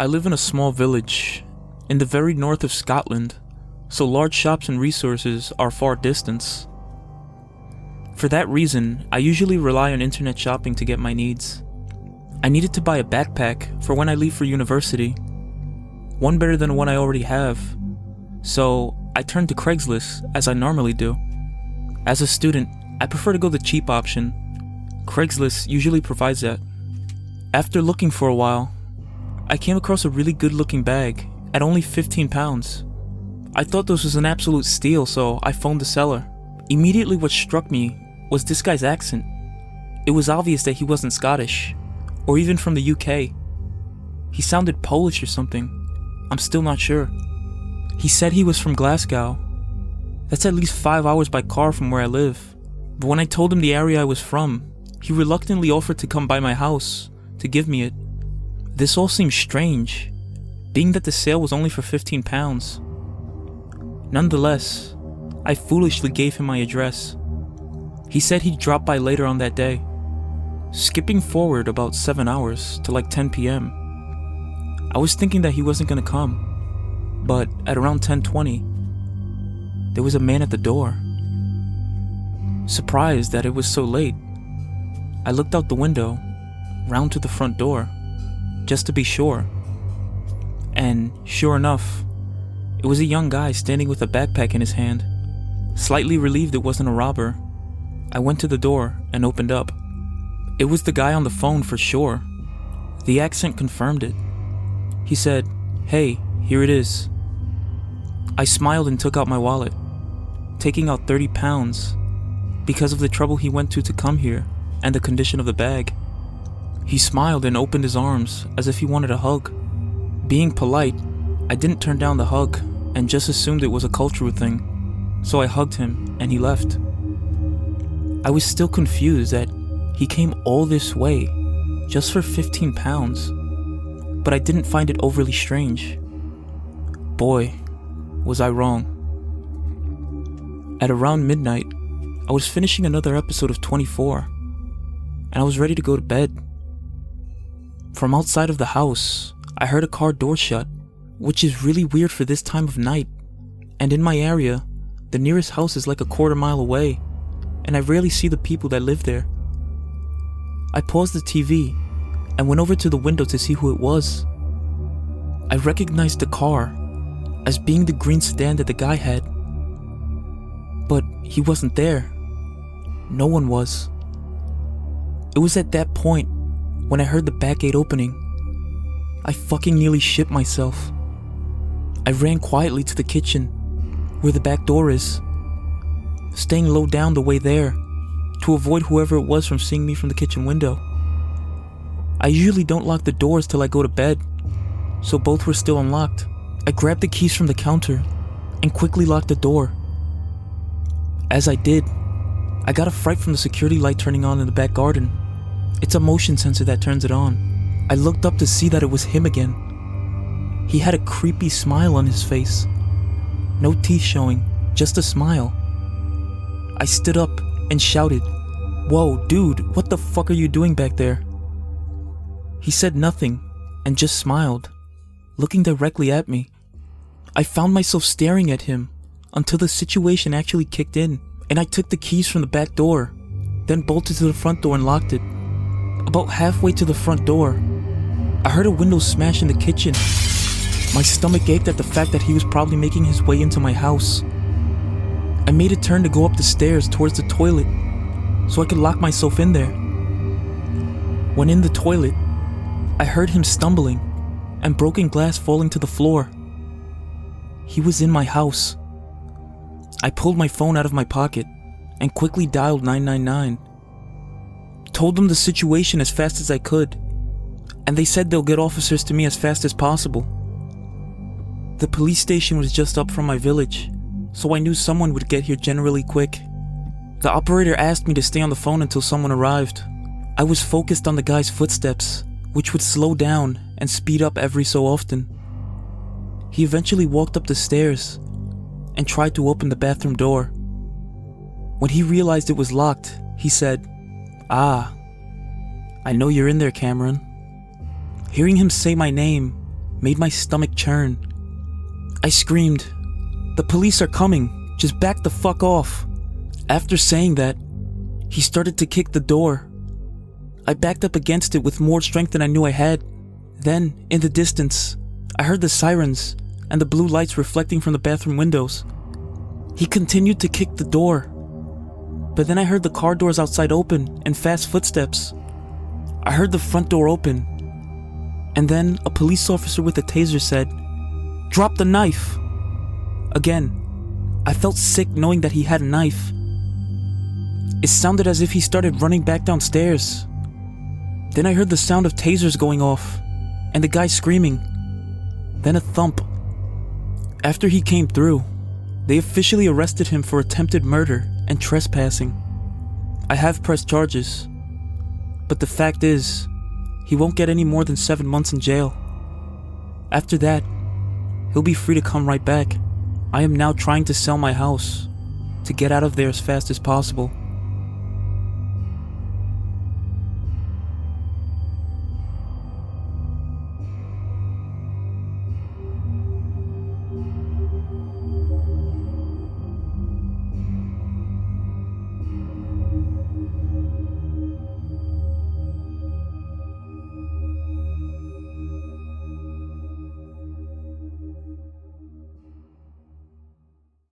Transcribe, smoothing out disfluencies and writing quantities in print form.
I live in a small village in the very north of Scotland, so large shops and resources are far distance. For that reason, I usually rely on internet shopping to get my needs. I needed to buy a backpack for when I leave for university, one better than one I already have, so I turned to Craigslist as I normally do. As a student, I prefer to go the cheap option. Craigslist usually provides that. After looking for a while, I came across a really good looking bag at only £15. I thought this was an absolute steal, so I phoned the seller. Immediately what struck me was this guy's accent. It was obvious that he wasn't Scottish, or even from the UK. He sounded Polish or something. I'm still not sure. He said he was from Glasgow. That's at least 5 hours by car from where I live. But when I told him the area I was from, he reluctantly offered to come by my house to give me it. This all seemed strange, being that the sale was only for £15. Nonetheless, I foolishly gave him my address. He said he'd drop by later on that day. Skipping forward about 7 hours to like 10 p.m. I was thinking that he wasn't gonna come, but at around 10:20, there was a man at the door. Surprised that it was so late, I looked out the window, round to the front door, just to be sure. And sure enough, it was a young guy standing with a backpack in his hand. Slightly relieved it wasn't a robber, I went to the door and opened up. It was the guy on the phone for sure. The accent confirmed it. He said, "Hey, here it is." I smiled and took out my wallet, taking out £30 because of the trouble he went to come here and the condition of the bag. He smiled and opened his arms as if he wanted a hug. Being polite, I didn't turn down the hug and just assumed it was a cultural thing, so I hugged him and he left. I was still confused that he came all this way just for £15, but I didn't find it overly strange. Boy, was I wrong. At around midnight, I was finishing another episode of 24, and I was ready to go to bed. From outside of the house, I heard a car door shut, which is really weird for this time of night, and in my area, the nearest house is like a quarter mile away, and I rarely see the people that live there. I paused the TV and went over to the window to see who it was. I recognized the car as being the green sedan that the guy had, but he wasn't there. No one was. It was at that point when I heard the back gate opening. I fucking nearly shit myself. I ran quietly to the kitchen, where the back door is, staying low down the way there to avoid whoever it was from seeing me from the kitchen window. I usually don't lock the doors till I go to bed, so both were still unlocked. I grabbed the keys from the counter and quickly locked the door. As I did, I got a fright from the security light turning on in the back garden. It's a motion sensor that turns it on. I looked up to see that it was him again. He had a creepy smile on his face. No teeth showing, just a smile. I stood up and shouted, "Whoa, dude, what the fuck are you doing back there?" He said nothing and just smiled, looking directly at me. I found myself staring at him until the situation actually kicked in, and I took the keys from the back door, then bolted to the front door and locked it. About halfway to the front door, I heard a window smash in the kitchen. My stomach ached at the fact that he was probably making his way into my house. I made a turn to go up the stairs towards the toilet so I could lock myself in there. When in the toilet, I heard him stumbling and broken glass falling to the floor. He was in my house. I pulled my phone out of my pocket and quickly dialed 999. Told them the situation as fast as I could, and they said they'll get officers to me as fast as possible. The police station was just up from my village, so I knew someone would get here generally quick. The operator asked me to stay on the phone until someone arrived. I was focused on the guy's footsteps, which would slow down and speed up every so often. He eventually walked up the stairs and tried to open the bathroom door. When he realized it was locked, he said, "Ah, I know you're in there, Cameron." Hearing him say my name made my stomach churn. I screamed, "The police are coming, just back the fuck off." After saying that, he started to kick the door. I backed up against it with more strength than I knew I had. Then, in the distance, I heard the sirens and the blue lights reflecting from the bathroom windows. He continued to kick the door, but then I heard the car doors outside open and fast footsteps. I heard the front door open, and then a police officer with a taser said, "Drop the knife." Again, I felt sick knowing that he had a knife. It sounded as if he started running back downstairs. Then I heard the sound of tasers going off, and the guy screaming. Then a thump. After he came through, they officially arrested him for attempted murder and trespassing. I have pressed charges, but the fact is, he won't get any more than 7 months in jail. After that, he'll be free to come right back. I am now trying to sell my house to get out of there as fast as possible.